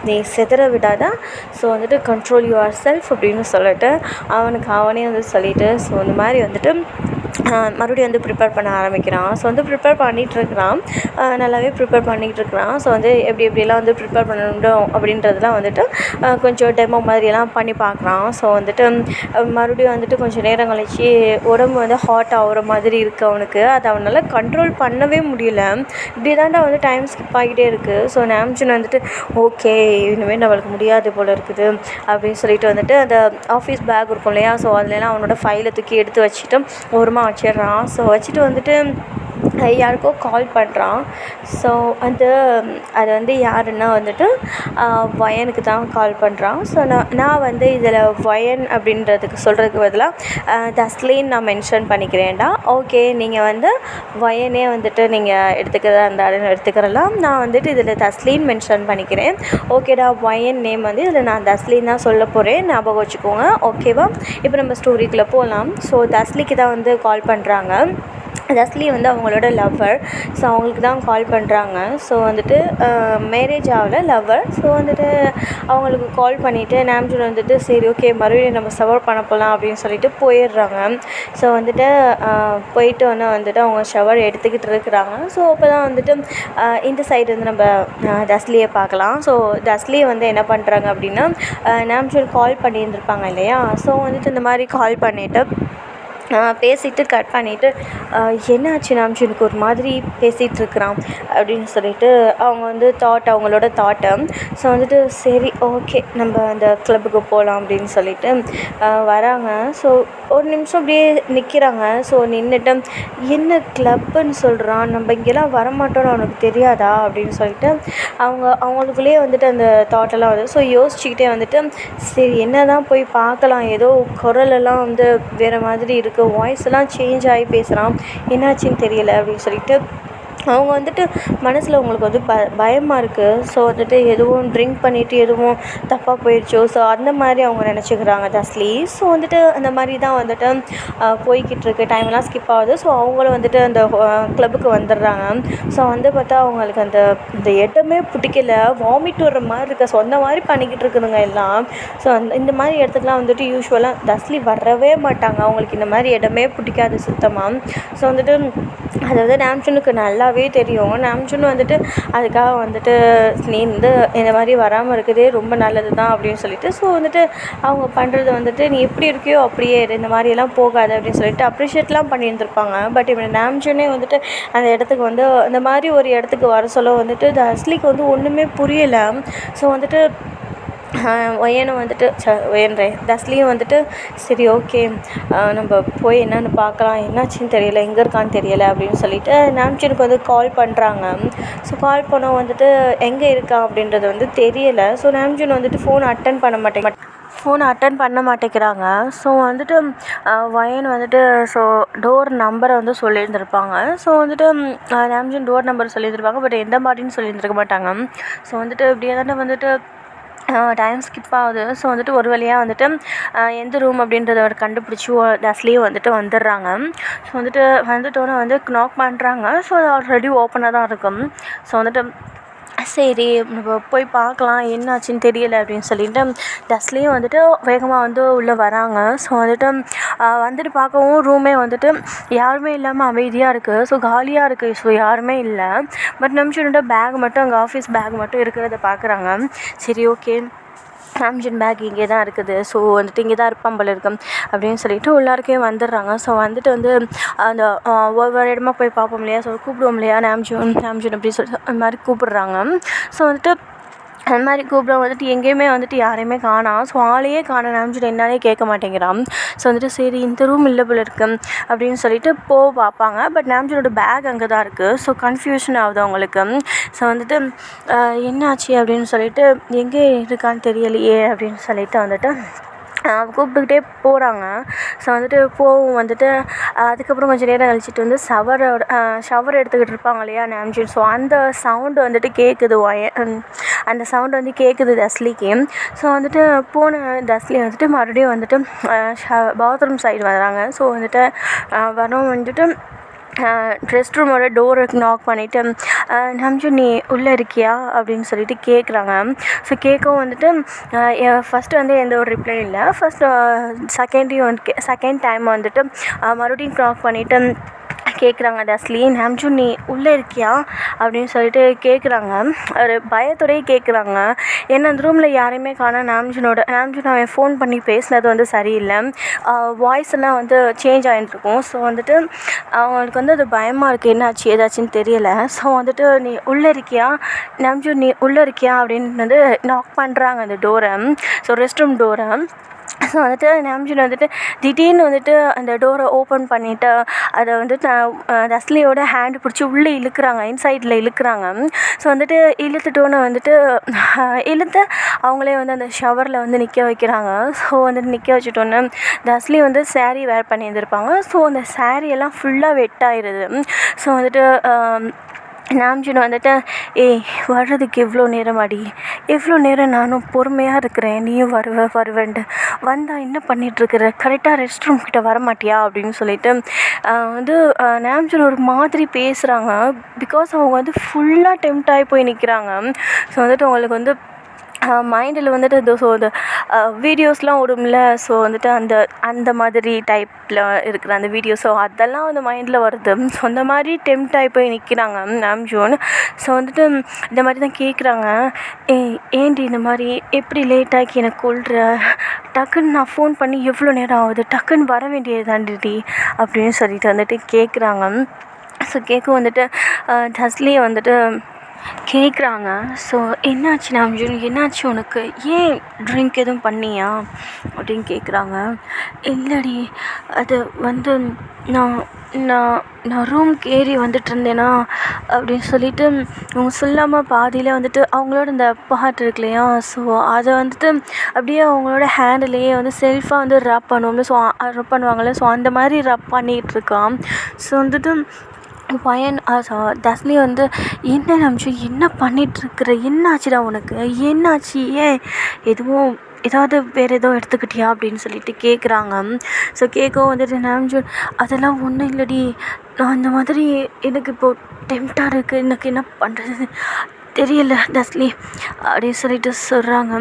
நீ சிதற விடாத. ஸோ வந்துட்டு கண்ட்ரோல் யுவர் செல்ஃப் அப்படின்னு சொல்லிட்டு அவனுக்கு அவனே வந்து சொல்லிவிட்டு ஸோ இந்த மாதிரி வந்துட்டு மறுபடியும் வந்து ப்ரிப்பேர் பண்ண ஆரம்பிக்கிறான். ஸோ வந்து ப்ரிப்பேர் பண்ணிகிட்ருக்கிறான். நல்லாவே ப்ரிப்பேர் பண்ணிகிட்ருக்கிறான். ஸோ வந்து எப்படியெல்லாம் வந்து ப்ரிப்பேர் பண்ணணும் அப்படின்றதெல்லாம் வந்துட்டு கொஞ்சம் டெமோ மாதிரியெல்லாம் பண்ணி பார்க்குறான். ஸோ வந்துட்டு மறுபடியும் வந்துட்டு கொஞ்சம் நேரம் கழிச்சு உடம்பு வந்து ஹாட் ஆகிற மாதிரி இருக்குது அவனுக்கு. அதை அவனால் கண்ட்ரோல் பண்ணவே முடியல. இப்படி தாண்டா வந்து டைம் ஸ்கிப் ஆகிட்டே இருக்குது. ஸோ நாம்ஜூன் வந்துட்டு ஓகே இனிமேல் நம்மளுக்கு முடியாது போல் இருக்குது அப்படின்னு சொல்லிட்டு வந்துட்டு அந்த ஆஃபீஸ் பேக் இருக்கும் இல்லையா, ஸோ அதுலலாம் அவனோட ஃபைலை தூக்கி எடுத்து வச்சுட்டு ஓரமாக வச்சிடுறான். ஸோ வச்சுட்டு வந்துட்டு யாருக்கோ கால் பண்ணுறான். ஸோ அது வந்து யாருன்னா வந்துட்டு வயனுக்கு தான் கால் பண்ணுறான். ஸோ நான் வந்து இதில் வயன் அப்படின்றதுக்கு சொல்கிறதுக்கு பதிலாக தஸ்லீன் நான் மென்ஷன் பண்ணிக்கிறேன்டா. ஓகே நீங்கள் வந்து வயனே வந்துட்டு நீங்கள் எடுத்துக்கிறதா இருந்தாலும் எடுத்துக்கிறலாம். நான் வந்துட்டு இதில் தஸ்லீன் மென்ஷன் பண்ணிக்கிறேன். ஓகேடா, வயன் நேம் வந்து இதில் நான் தஸ்லீன் தான் சொல்ல போகிறேன், ஞாபகம் வச்சுக்கோங்க. ஓகேவா, இப்போ நம்ம ஸ்டோரிக்குள்ளே போகலாம். ஸோ தஸ்லிக்கு தான் வந்து கால் பண்ணுறாங்க. தஸ்லி வந்து அவங்களோட லவ்வர். ஸோ அவங்களுக்கு தான் கால் பண்ணுறாங்க. ஸோ வந்துட்டு மேரேஜ் ஆகலை, லவ்வர். ஸோ வந்துட்டு அவங்களுக்கு கால் பண்ணிவிட்டு நாம்ஜூன் வந்துட்டு சரி ஓகே மறுபடியும் நம்ம ஷவர் பண்ண போகலாம் அப்படின்னு சொல்லிட்டு போயிடுறாங்க. ஸோ வந்துட்டு போயிட்டு வந்துட்டு அவங்க ஷவர் எடுத்துக்கிட்டு இருக்கிறாங்க. ஸோ அப்போ தான் வந்துட்டு இந்த சைடு வந்து நம்ம தஸ்லியை பார்க்கலாம். ஸோ தஸ்லி வந்து என்ன பண்ணுறாங்க அப்படின்னா நாம்ஜூன் கால் பண்ணியிருந்திருப்பாங்க இல்லையா, ஸோ வந்துட்டு இந்த மாதிரி கால் பண்ணிவிட்டு பேசிவிட்டு கட் பண்ணிவிட்டு என்னாச்சு நாம்ஜூனுக்கு ஒரு மாதிரி பேசிகிட்ருக்குறான் அப்படின்னு சொல்லிட்டு அவங்க வந்து அவங்களோட தாட்டை. ஸோ வந்துட்டு சரி ஓகே நம்ம அந்த கிளப்புக்கு போகலாம் அப்படின்னு சொல்லிட்டு வராங்க. ஸோ ஒரு நிமிஷம் அப்படியே நிற்கிறாங்க. ஸோ நின்றுட்டு என்ன கிளப்புன்னு சொல்கிறான், நம்ம இங்கெல்லாம் வரமாட்டோம்னு அவனுக்கு தெரியாதா அப்படின்னு சொல்லிட்டு அவங்களுக்குள்ளேயே வந்துட்டு அந்த தாட்டெல்லாம் வந்து ஸோ யோசிச்சுக்கிட்டே வந்துட்டு சரி என்ன தான் போய் பார்க்கலாம், ஏதோ குரலெல்லாம் வந்து வேறு மாதிரி இருக்குது, வாய்ஸ் எல்லாம் சேஞ்ச் ஆகி பேசுகிறான், என்னாச்சுன்னு தெரியலை அப்படின்னு சொல்லிட்டு அவங்க வந்துட்டு மனசில் அவங்களுக்கு வந்து பயமாக இருக்குது. ஸோ வந்துட்டு எதுவும் ட்ரிங்க் பண்ணிவிட்டு எதுவும் தப்பாக போயிடுச்சோ, ஸோ அந்த மாதிரி அவங்க நினச்சிக்கிறாங்க தஸ்லி. ஸோ வந்துட்டு அந்த மாதிரி தான் வந்துட்டு போய்கிட்டு இருக்கு. டைம்லாம் ஸ்கிப் ஆகுது. ஸோ அவங்களும் வந்துட்டு அந்த கிளப்புக்கு வந்துடுறாங்க. ஸோ வந்து பார்த்தா அவங்களுக்கு இந்த இடமே பிடிக்கல, வாமிட் வர்ற மாதிரி இருக்குது. ஸோ அந்த மாதிரி பண்ணிக்கிட்டு இருக்குதுங்க எல்லாம். ஸோ இந்த மாதிரி இடத்துக்குலாம் வந்துட்டு யூஸ்வலாக தஸ்லி வரவே மாட்டாங்க. அவங்களுக்கு இந்த மாதிரி இடமே பிடிக்காது சுத்தமாக. ஸோ வந்துட்டு அது வந்து நாம்ஜூனுக்கு நல்லாவே தெரியும். நாம்ஜூன் வந்துட்டு அதுக்காக வந்துட்டு நீ வந்து இந்த மாதிரி வராமல் இருக்கிறதே ரொம்ப நல்லது தான் அப்படின்னு சொல்லிட்டு ஸோ வந்துட்டு அவங்க பண்ணுறது வந்துட்டு நீ எப்படி இருக்கியோ அப்படியே இந்த மாதிரியெல்லாம் போகாது அப்படின்னு சொல்லிட்டு அப்ரிஷியேட்லாம் பண்ணியிருந்திருப்பாங்க. பட் இப்போ நாம்ஜூனே வந்துட்டு அந்த இடத்துக்கு வந்து அந்த மாதிரி ஒரு இடத்துக்கு வர சொல்ல வந்துட்டு தஸ்லிக்கு வந்து ஒன்றுமே புரியலை. ஸோ வந்துட்டு ஒயனும் வந்துட்டு தஸ்லியும் வந்துட்டு சரி ஓகே நம்ம போய் என்னென்னு பார்க்கலாம், என்னாச்சுன்னு தெரியல, எங்கே இருக்கான்னு தெரியலை அப்படின்னு சொல்லிட்டு நாம்ஜூனுக்கு வந்து கால் பண்ணுறாங்க. ஸோ கால் பண்ண வந்துட்டு எங்கே இருக்கான் அப்படின்றது வந்து தெரியலை. ஸோ நாம்ஜூன் வந்துட்டு ஃபோன் அட்டன் பண்ண மாட்டேங்கிறாங்க. ஸோ வந்துட்டு வயன் வந்துட்டு ஸோ டோர் நம்பரை வந்து சொல்லியிருந்திருப்பாங்க. ஸோ வந்துட்டு நாம்ஜூன் டோர் நம்பர் சொல்லியிருந்திருப்பாங்க. பட் எந்த மாதிரின்னு சொல்லியிருந்திருக்க மாட்டாங்க. ஸோ வந்துட்டு இப்படியே தானே வந்துட்டு டைம் ஸ்கிப் ஆகுது. ஸோ வந்துட்டு ஒரு வழியாக வந்துட்டு எந்த ரூம் அப்படின்றத கண்டுபிடிச்சி தஸ்லியும் வந்துட்டு வந்துடுறாங்க. ஸோ வந்துட்டோன்னே வந்து நாக் பண்ணுறாங்க. ஸோ அது ஆல்ரெடி ஓப்பனாக தான் இருக்கும். ஸோ வந்துட்டு சரி நம்ம போய் பார்க்கலாம் என்னாச்சுன்னு தெரியலை அப்படின்னு சொல்லிட்டு தஸ்லியும் வந்துட்டு வேகமாக வந்து உள்ளே வராங்க. ஸோ வந்துட்டு பார்க்கவும் ரூமே வந்துட்டு யாருமே இல்லாமல் அமைதியாக இருக்குது. ஸோ காலியாக இருக்குது. ஸோ யாருமே இல்லை. பட் நாம்ஜூனோட பேக் மட்டும் அங்கே ஆஃபீஸ் பேக் மட்டும் இருக்கிறத பார்க்குறாங்க. சரி ஓகே நாம்ஜூன் பேக் இங்கே தான் இருக்குது, ஸோ வந்துட்டு இங்கே தான் இருப்பான் போல இருக்கும் அப்படின்னு சொல்லிட்டு உள்ளாருக்கே வந்துடுறாங்க. ஸோ வந்துட்டு வந்து அந்த ஒவ்வொரு இடமா போய் பார்ப்போம் இல்லையா, ஸோ கூப்பிடுவோம் இல்லையா, நாம்ஜூன் நாம்ஜூன் அப்படின்னு சொல்லிட்டு அந்த மாதிரி கூப்பிடுறாங்க. ஸோ வந்துட்டு அந்த மாதிரி கூப்பிடுவோம் வந்துட்டு எங்கேயுமே வந்துட்டு யாரையுமே காணோம். ஸோ ஆளையே காணோம், நாம்ஜூன் என்னாலே கேட்க மாட்டேங்கிறான். ஸோ வந்துட்டு சரி இந்த ரூம் இல்லை போல இருக்கு அப்படின்னு சொல்லிட்டு பார்ப்பாங்க. பட் நாம்ஜூனோட பேக் அங்கே தான் இருக்குது. ஸோ கன்ஃபியூஷன் ஆகுது அவங்களுக்கு. ஸோ வந்துட்டு என்னாச்சு அப்படின்னு சொல்லிட்டு எங்கே இருக்கான்னு தெரியலையே அப்படின்னு சொல்லிட்டு வந்துட்டு கூப்பிட்டுக்கிட்டே போகிறாங்க. ஸோ வந்துட்டு போவும் வந்துட்டு அதுக்கப்புறம் கொஞ்சம் நேரம் கழிச்சிட்டு வந்து ஷவர் எடுத்துக்கிட்டு இருப்பாங்க இல்லையா நாம்ஜூன். ஸோ அந்த சவுண்டு வந்துட்டு கேட்குது, அந்த சவுண்டு வந்து கேட்குது தஸ்லிக்கு. ஸோ வந்துட்டு போன தஸ்லி வந்துட்டு மறுபடியும் வந்துட்டு பாத்ரூம் சைடு வராங்க. ஸோ வந்துட்டு வரும் வந்துட்டு ரெஸ்ட் ரூமோட டோரை நாக் பண்ணிவிட்டு நாம்ஜூன் நீ உள்ளே இருக்கியா அப்படின்னு சொல்லிட்டு கேட்குறாங்க. ஸோ கேட்கவும் வந்துட்டு ஃபஸ்ட்டு வந்து எந்த ஒரு ரிப்ளை இல்லை. செகண்ட் டைம் வந்துட்டு மறுபடியும் நாக் பண்ணிவிட்டு கேட்குறாங்க தஸ்லி, நாம்ஜூன் நீ உள்ளே இருக்கியா அப்படின்னு சொல்லிட்டு கேட்குறாங்க. ஒரு பயத்தோடய கேட்குறாங்க. ஏன்னா அந்த ரூமில் யாரையுமே காணோம். நாம்ஜூன் அவன் ஃபோன் பண்ணி பேசினது வந்து சரியில்லை, வாய்ஸ் எல்லாம் வந்து சேஞ்ச் ஆகிட்டுருக்கும். ஸோ வந்துட்டு அவங்களுக்கு வந்து அது பயமாக இருக்குது, என்னாச்சு ஏதாச்சுன்னு தெரியலை. ஸோ வந்துட்டு நீ உள்ளே இருக்கியா நாம்ஜூன் நீ உள்ளே இருக்கியா அப்படின்னு வந்து நாக் பண்ணுறாங்க அந்த டோரை, ஸோ ரெஸ்ட் ரூம் டோரை. ஸோ வந்துட்டு நாம்ஜூன் வந்துட்டு திடீர்னு வந்துட்டு அந்த டோரை ஓப்பன் பண்ணிவிட்டு அதை வந்துட்டு தஸ்லியோட ஹேண்டு பிடிச்சி உள்ளே இழுக்கிறாங்க, இன்சைடில் இழுக்கிறாங்க. ஸோ வந்துட்டு இழுத்துட்டோன்னு வந்துட்டு இழுத்து அவங்களே வந்து அந்த ஷவரில் வந்து நிற்க வைக்கிறாங்க. ஸோ வந்துட்டு நிற்க வச்சுட்டோன்னு தஸ்லி வந்து ஸாரீ வேர் பண்ணியிருந்திருப்பாங்க. ஸோ அந்த ஸாரீயெல்லாம் ஃபுல்லாக வெட் ஆயிடுது. ஸோ வந்துட்டு நாம்ஜூன் வந்துட்டு வர்றதுக்கு எவ்வளோ நேரமாடி, எவ்வளோ நேரம் நானும் பொறுமையாக இருக்கிறேன், நீயும் வருவேன்ட்டு வந்தால் என்ன பண்ணிகிட்ருக்குற, கரெக்டாக ரெஸ்ட் ரூம் கிட்ட வரமாட்டியா அப்படின்னு சொல்லிட்டு வந்து நாம்ஜூன் ஒரு மாதிரி பேசுகிறாங்க. பிகாஸ் அவங்க வந்து ஃபுல்லாக டெம்ட் ஆகி போய் நிற்கிறாங்க. ஸோ வந்துட்டு அவங்களுக்கு வந்து மைண்டில் வந்துட்டு ஸோ அந்த வீடியோஸ்லாம் ஓடும்ல, ஸோ வந்துட்டு அந்த மாதிரி டைப்பில் இருக்கிற அந்த வீடியோஸ், ஸோ அதெல்லாம் வந்து மைண்டில் வருது. ஸோ அந்த மாதிரி டெம்ட் ஆகி போய் நிற்கிறாங்க நாம்ஜூன். ஸோ வந்துட்டு இந்த மாதிரி தான் கேட்குறாங்க, ஏன்டி இந்த மாதிரி எப்படி லேட்டாக்கி எனக்கு கொள்கிற, டக்குன்னு நான் ஃபோன் பண்ணி எவ்வளோ நேரம் ஆகுது, டக்குன்னு வர வேண்டியதாண்டி அப்படின்னு சொல்லிட்டு வந்துட்டு கேட்குறாங்க. ஸோ கேட்க வந்துட்டு தஸ்லியை வந்துட்டு கேட்குறாங்க. ஸோ என்னாச்சு நாம்ஜூன், என்னாச்சு உனக்கு, ஏன் ட்ரிங்க் எதுவும் பண்ணியா அப்படின்னு கேட்குறாங்க. இல்லடி, அது வந்து நான் நான் நான் ரூம்க்கு ஏறி வந்துட்டு இருந்தேனா அப்படின்னு சொல்லிட்டு அவங்க சொல்லாமல் பாதியில் வந்துட்டு அவங்களோட இந்த பாட்டு இருக்கு இல்லையா, ஸோ அதை வந்துட்டு அப்படியே அவங்களோட ஹேண்டிலேயே வந்து செல்ஃபாக வந்து ரப் பண்ணுவோம்ல, ஸோ ரப் பண்ணுவாங்கள்ல, ஸோ அந்த மாதிரி ரப் பண்ணிகிட்ருக்கான். ஸோ வந்துட்டு பையன் தஸ்லி வந்து என்ன நாம்ஜூன் என்ன பண்ணிகிட்ருக்குற, என்னாச்சுடா உனக்கு, என்னாச்சு, ஏன் ஏதாவது வேறு ஏதோ எடுத்துக்கிட்டியா அப்படின்னு சொல்லிட்டு கேட்குறாங்க. ஸோ கேட்கவும் வந்துட்டு நாம்ஜூன் அதெல்லாம் ஒன்றும் இல்லடி, நான் அந்த மாதிரி எனக்கு இப்போது டெம்ப்டாக இருக்குது, எனக்கு என்ன பண்ணுறது தெரியல தஸ்லி அப்படின்னு சொல்லிட்டு சொல்கிறாங்க.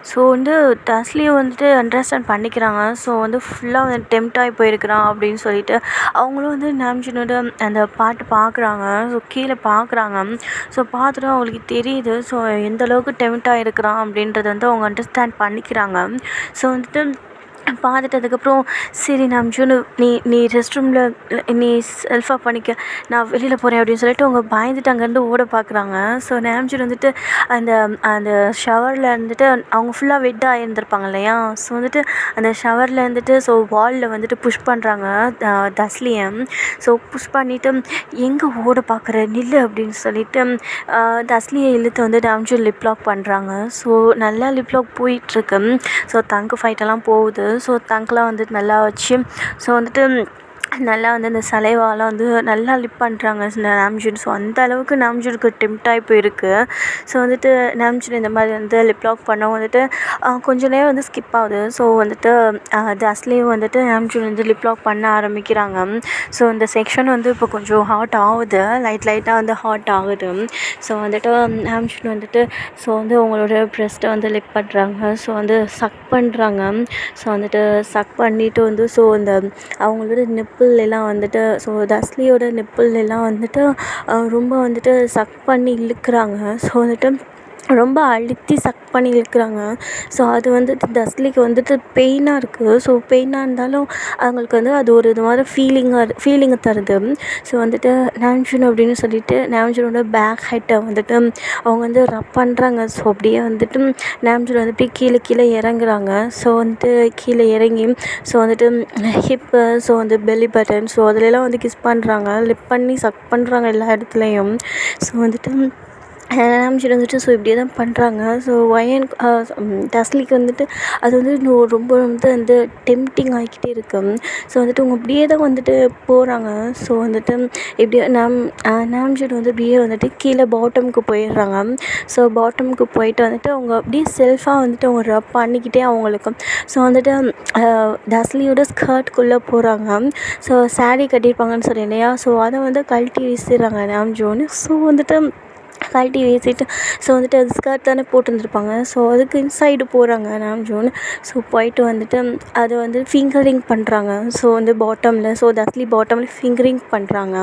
ஸோ வந்து தஸ்லியை வந்துட்டு அண்டர்ஸ்டாண்ட் பண்ணிக்கிறாங்க. ஸோ வந்து ஃபுல்லாக வந்து டெம்ப்ட் ஆகி போயிருக்கிறான் அப்படின்னு சொல்லிட்டு அவங்களும் வந்து நாம்ஜூனோட அந்த பாட்டு பார்க்குறாங்க. ஸோ கீழே பார்க்குறாங்க. ஸோ பார்த்துட்டு அவங்களுக்கு தெரியுது ஸோ எந்தளவுக்கு டெம்ப்ட் ஆகிருக்கிறான் அப்படின்றத வந்து அவங்க அண்டர்ஸ்டாண்ட் பண்ணிக்கிறாங்க. ஸோ வந்துட்டு பார்த்துட்டு அதுக்கப்புறம் சரி நாம்ஜூன் நீ ரெஸ்ட் ரூமில் நீ செல்ஃபாக பண்ணிக்க, நான் வெளியில் போகிறேன் அப்படின்னு சொல்லிட்டு அவங்க பயந்துட்டு அங்கேருந்து ஓட பார்க்குறாங்க. ஸோ நாம்ஜூன் வந்துட்டு அந்த ஷவரில் இருந்துட்டு அவங்க ஃபுல்லாக வெட்டாக இருந்திருப்பாங்க இல்லையா, ஸோ வந்துட்டு அந்த ஷவரில் இருந்துட்டு ஸோ வாலில் வந்துட்டு புஷ் பண்ணுறாங்க தஸ்லியை. ஸோ புஷ் பண்ணிவிட்டு எங்கே ஓட பார்க்குற நில்லு அப்படின்னு சொல்லிட்டு தஸ்லியை இழுத்து வந்து நாம்ஜூன் லிப் லாக் பண்ணுறாங்க. ஸோ நல்லா லிப் லாக் போயிட்டுருக்கு. ஸோ தங்கு ஃபைட்டெல்லாம் போகுது. ஸோ தங்கெலாம் வந்துட்டு நல்லா வச்சு ஸோ வந்துட்டு நல்லா வந்து அந்த சலைவாலாம் வந்து நல்லா லிப் பண்ணுறாங்க நாம்ஜூன். ஸோ அந்த அளவுக்கு நாம்ஜூனுக்கு டெம்ப்ட் ஆகி போயிருக்கு. ஸோ வந்துட்டு நாம்ஜூன் இந்த மாதிரி வந்து லிப் லாக் பண்ணவும் வந்துட்டு கொஞ்சம் நேரம் வந்து ஸ்கிப் ஆகுது. ஸோ வந்துட்டு தஸ்லியும் வந்துட்டு நாம்ஜூன் வந்து லிப் லாக் பண்ண ஆரம்பிக்கிறாங்க. ஸோ இந்த செக்ஷன் வந்து இப்போ கொஞ்சம் ஹாட் ஆகுது, லைட்டாக வந்து ஹாட் ஆகுது. ஸோ வந்துட்டு நாம்ஜூன் வந்துட்டு ஸோ வந்து அவங்களோட ப்ரெஸ்ட்டை வந்து லிப் பண்ணுறாங்க. ஸோ வந்து சக் பண்ணுறாங்க. ஸோ வந்துட்டு சக் பண்ணிவிட்டு வந்து ஸோ அந்த அவங்களோட நிப்பிள் எல்லாம் வந்துட்டு ஸோ தஸ்லியோட நிப்பிள் எல்லாம் வந்துட்டு ரொம்ப வந்துட்டு சக் பண்ணி இழுக்கிறாங்க. ஸோ வந்துட்டு ரொம்ப அழுத்தி சக் பண்ணி இழுக்கிறாங்க. ஸோ அது வந்துட்டு தஸ்லிக்கு வந்துட்டு பெயினாக இருக்குது. ஸோ பெயினாக இருந்தாலும் அவங்களுக்கு வந்து அது ஒரு இது மாதிரி ஃபீலிங்கை தருது. ஸோ வந்துட்டு நாம்ஜூன் அப்படின்னு சொல்லிட்டு நாம்ஜூனோட பேக் ஹெட்டை வந்துட்டு அவங்க வந்து ரப் பண்ணுறாங்க. ஸோ அப்படியே வந்துட்டு நாம்ஜூன் வந்து அப்படியே கீழே கீழே இறங்குறாங்க. ஸோ வந்துட்டு கீழே இறங்கி ஸோ வந்துட்டு ஹிப்பு, ஸோ வந்து பெல்லி பட்டன், ஸோ அதுலலாம் வந்து கிஸ் பண்ணுறாங்க, லிப் பண்ணி சக் பண்ணுறாங்க எல்லா இடத்துலையும். ஸோ வந்துட்டு நாம்ஜூன் வந்துட்டு ஸோ இப்படியே தான் பண்ணுறாங்க. ஸோ தஸ்லிக்கு வந்துட்டு அது வந்து இன்னும் ரொம்ப வந்து டெம்ப்டிங் ஆகிக்கிட்டே இருக்குது. ஸோ வந்துட்டு அவங்க அப்படியே தான் வந்துட்டு போகிறாங்க. ஸோ வந்துட்டு இப்படியே நாம்ஜூன் வந்து இப்படியே வந்துட்டு கீழே பாட்டமுக்கு போயிடுறாங்க. ஸோ பாட்டமுக்கு போயிட்டு வந்துட்டு அவங்க அப்படியே செல்ஃபாக வந்துட்டு அவங்க ரப் பண்ணிக்கிட்டே அவங்களுக்கு ஸோ வந்துட்டு தஸ்லியோட ஸ்கர்ட்குள்ளே போகிறாங்க. ஸோ சாரீ கட்டியிருப்பாங்கன்னு சொன்னேன் இல்லையா, ஸோ அதை வந்து கழட்டி வீசிடுறாங்க நாம்ஜூன். ஸோ வந்துட்டு கழட்டி வீசிட்டு ஸோ வந்துட்டு அது ஸ்கர்ட் தானே போட்டுருந்துருப்பாங்க. ஸோ அதுக்கு இன்சைடு போகிறாங்க நாம்ஜூன். ஸோ போயிட்டு வந்துட்டு அது வந்து ஃபிங்கரிங் பண்ணுறாங்க. ஸோ வந்து பாட்டமில், ஸோ தஸ்லி பாட்டமில் ஃபிங்கரிங் பண்ணுறாங்க.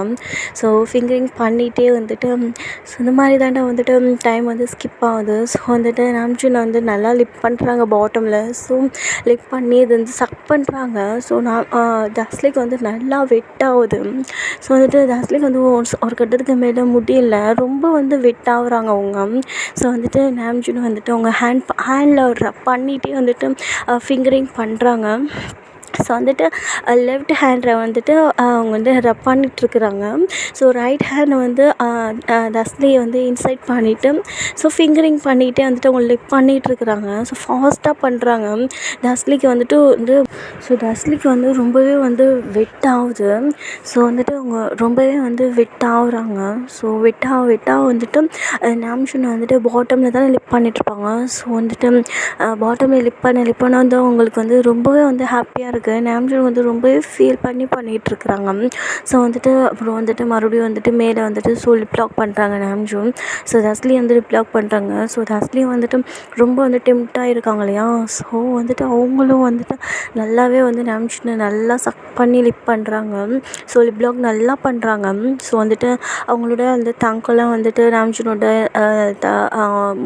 ஸோ ஃபிங்கரிங் பண்ணிகிட்டே வந்துட்டு ஸோ இந்த மாதிரி தாண்டா வந்துட்டு டைம் வந்து ஸ்கிப் ஆகுது. ஸோ வந்துட்டு நாம்ஜூன் வந்து நல்லா லிப் பண்ணுறாங்க பாட்டமில். ஸோ லிப் பண்ணி இது வந்து சக் பண்ணுறாங்க. ஸோ தஸ்லிக்கு வந்து நல்லா வெட் ஆகுது. ஸோ வந்துட்டு தஸ்லிக்கு வந்து ஒரு கட்டத்துக்கு மேலே முடியல, ரொம்ப வந்து வெட் ஆகுறாங்க அவங்க. ஸோ வந்துட்டு நாம்ஜூன் வந்துட்டு அவங்க ஹேண்டில் ரப் பண்ணிகிட்டே வந்துட்டு ஃபிங்கரிங் பண்ணுறாங்க. ஸோ வந்துட்டு லெஃப்ட் ஹேண்டில் வந்துட்டு அவங்க வந்து ரப் பண்ணிகிட்ருக்குறாங்க. ஸோ ரைட் ஹேண்டை வந்து தஸ்லியை வந்து இன்சைட் பண்ணிவிட்டு ஸோ ஃபிங்கரிங் பண்ணிக்கிட்டே வந்துட்டு அவங்க லிப் பண்ணிகிட்ருக்குறாங்க. ஸோ ஃபாஸ்ட்டாக பண்ணுறாங்க. தஸ்லிக்கு வந்து ரொம்பவே வந்து வெட் ஆகுது. ஸோ வந்துட்டு அவங்க ரொம்பவே வந்து வெட் ஆகுறாங்க. ஸோ வெட்டாக வந்துட்டு நாம்ஜூன் வந்துட்டு பாட்டமில் தான் லிப் பண்ணிகிட்ருப்பாங்க. ஸோ வந்துட்டு பாட்டமில் லிப் பண்ண வந்து அவங்களுக்கு வந்து ரொம்பவே வந்து ஹாப்பியாக இருக்குது. நாம்ஜூன் வந்து ரொம்பவே ஃபீல் பண்ணிகிட்ருக்குறாங்க. ஸோ வந்துட்டு அப்புறம் வந்துட்டு மறுபடியும் வந்துட்டு மேலே வந்துட்டு ஸோ லிப் லாக் பண்ணுறாங்க நாம்ஜூன். ஸோ தஸ்லி வந்து லிப் லாக் பண்ணுறாங்க. ஸோ தஸ்லி வந்துட்டு ரொம்ப வந்து டெம்ப்டாக இருக்காங்க இல்லையா, ஸோ வந்துட்டு அவங்களும் வந்துட்டு நல்லாவே வந்து நாம்ஜூனை நல்லா சக் பண்ணி லிப் பண்ணுறாங்க. ஸோ லிப் லாக் நல்லா பண்ணுறாங்க. ஸோ வந்துட்டு அவங்களோட அந்த தங்கெல்லாம் வந்துட்டு நாம்ஜூனோட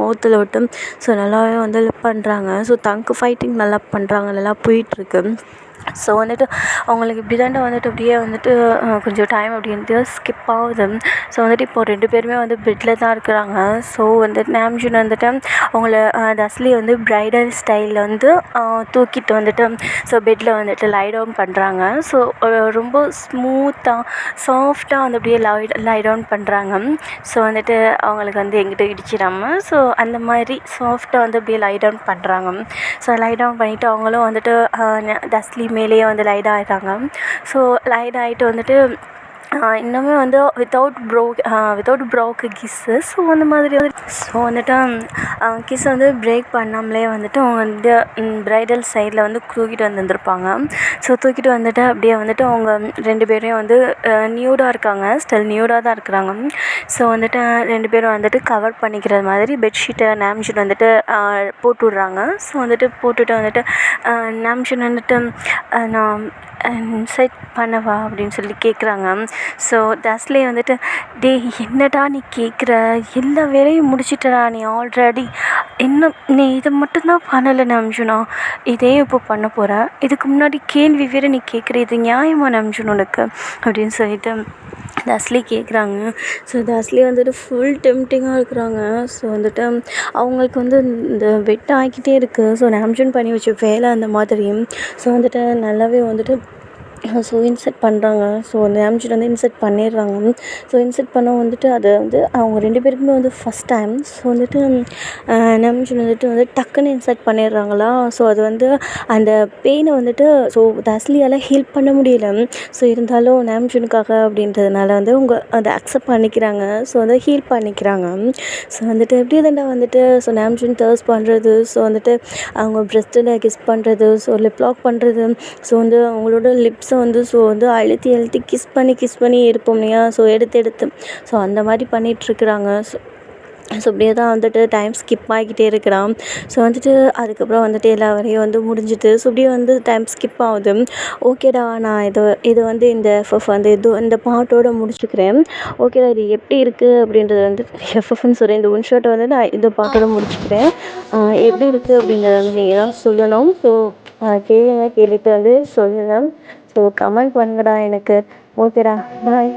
மவுத்தில் விட்டு ஸோ நல்லாவே வந்து லிப் பண்ணுறாங்க. ஸோ தங்கு ஃபைட்டிங் நல்லா பண்ணுறாங்க, நல்லா போயிட்டுருக்கு. ஸோ வந்துட்டு அவங்களுக்கு இப்படி தாண்டா வந்துட்டு அப்படியே வந்துட்டு கொஞ்சம் டைம் அப்படின்ட்டு ஸ்கிப் ஆகுது. ஸோ வந்துட்டு இப்போது 2 பேருமே வந்து பெட்டில் தான் இருக்கிறாங்க. ஸோ வந்துட்டு நாம்ஜூன் வந்துட்டு அவங்கள தஸ்லி வந்து ப்ரைடல் ஸ்டைலில் வந்து தூக்கிட்டு வந்துட்டு ஸோ பெட்டில் வந்துட்டு லை டவுன் பண்ணுறாங்க. ஸோ ரொம்ப ஸ்மூத்தாக சாஃப்டாக வந்து அப்படியே லை டவுன் பண்ணுறாங்க. ஸோ வந்துட்டு அவங்களுக்கு வந்து எங்கிட்ட இடிச்சிடாமல் ஸோ அந்த மாதிரி சாஃப்டாக வந்து அப்படியே லை டவுன் பண்ணுறாங்க. ஸோ லை டவுன் பண்ணிவிட்டு அவங்களும் வந்துட்டு தஸ்லி மேலேயே வந்து லைட் ஆகிட்டாங்க. ஸோ லைட் ஆகிட்டு வந்துட்டு இன்னுமே வந்து வித்தவுட் ப்ரோக்கு கிஸ்ஸு. ஸோ அந்த மாதிரி வந்து ஸோ வந்துட்டு கிஸ் வந்து பிரேக் பண்ணாமலே வந்துட்டு அவங்க வந்து ப்ரைடல் சைடில் வந்து தூக்கிட்டு வந்துருப்பாங்க. ஸோ தூக்கிட்டு வந்துட்டு அப்படியே வந்துட்டு அவங்க 2 பேரையும் வந்து நியூடாக இருக்காங்க, ஸ்டில் நியூடாக தான் இருக்கிறாங்க. ஸோ வந்துட்டு 2 பேரும் வந்துட்டு கவர் பண்ணிக்கிற மாதிரி பெட்ஷீட்டை நாம்ஜூன் வந்துட்டு போட்டு விட்றாங்க. ஸோ வந்துட்டு போட்டுட்டு வந்துட்டு நாம்ஜூன் வந்துட்டு நான் இன்சைட் பண்ணவா அப்படின்னு சொல்லி கேட்குறாங்க. ஸோ தஸ்லி வந்துட்டு டேய் என்னடா நீ கேட்குற, எல்லா வேலையும் முடிச்சிட்டடா நீ ஆல்ரெடி, இன்னும் நீ இதை மட்டும்தான் பண்ணலை நாம்ஜூனா, இதே இப்போ பண்ண போகிற, இதுக்கு முன்னாடி கேள்வி வேறு நீ கேட்குற, இது நியாயமா நாம்ஜூன் உனக்கு அப்படின்னு சொல்லிட்டு தஸ்லி கேட்குறாங்க. ஸோ தஸ்லி வந்துட்டு ஃபுல் டெம்ப்டிங்காக இருக்கிறாங்க. ஸோ வந்துட்டு அவங்களுக்கு வந்து இந்த வெட் ஆகிக்கிட்டே இருக்குது. ஸோ நாம்ஜூன் பண்ணி வச்ச வேலை அந்த மாதிரி. ஸோ வந்துட்டு நல்லாவே வந்துட்டு ஸோ இன்செர்ட் பண்ணுறாங்க. ஸோ அந்த நாம்ஜூன் வந்து இன்செர்ட் பண்ணிடுறாங்க. ஸோ இன்செர்ட் பண்ண வந்துட்டு அது வந்து அவங்க 2 பேருக்குமே வந்து ஃபஸ்ட் டைம். ஸோ வந்துட்டு நாம்ஜூன் வந்துட்டு டக்குன்னு இன்செர்ட் பண்ணிடுறாங்களா. ஸோ அது வந்து அந்த பெயினை வந்துட்டு ஸோ தஸ்லியால் ஹீல் பண்ண முடியல. ஸோ இருந்தாலும் நாம்ஜூனுக்காக அப்படின்றதுனால வந்து அவங்க அதை அக்செப்ட் பண்ணிக்கிறாங்க. ஸோ அதை ஹீல் பண்ணிக்கிறாங்க. ஸோ வந்துட்டு எப்படி தாண்டா வந்துட்டு ஸோ நாம்ஜூன் தர்ஸ் பண்ணுறது, ஸோ வந்துட்டு அவங்க ப்ரெஸ்ட்டில் கிஸ் பண்ணுறது, ஸோ லிப் லாக் பண்ணுறது, ஸோ வந்து அவங்களோட லிப்ஸை வந்து ஸோ வந்து அழுத்தி கிஸ் பண்ணி எடுப்போம் இல்லையா, ஸோ எடுத்து ஸோ அந்த மாதிரி பண்ணிகிட்ருக்குறாங்க. ஸோ இப்படியே தான் வந்துட்டு டைம் ஸ்கிப் ஆகிக்கிட்டே இருக்கிறான். ஸோ வந்துட்டு அதுக்கப்புறம் வந்துட்டு எல்லா வேலையும் வந்து முடிஞ்சுட்டு ஸோ இப்படியே வந்து டைம் ஸ்கிப் ஆகுது. ஓகேடா, நான் இது வந்து இந்த எஃப்எஃப் வந்து இந்த பாட்டோட முடிச்சுக்கிறேன். ஓகேடா, இது எப்படி இருக்குது அப்படின்றது வந்து எஃப்எஃப்னு சொல்கிறேன். இந்த ஒன் ஷாட்டை வந்து நான் இந்த பாட்டோட முடிச்சுக்கிறேன். எப்படி இருக்குது அப்படின்றத வந்து நீங்கள் தான் சொல்லணும். ஸோ கேளுங்க, கேட்டுட்டு வந்து சொல்லுங்கள். ஸோ கமெண்ட் பண்ணுங்கடா எனக்கு. ஓகேடா, பாய்.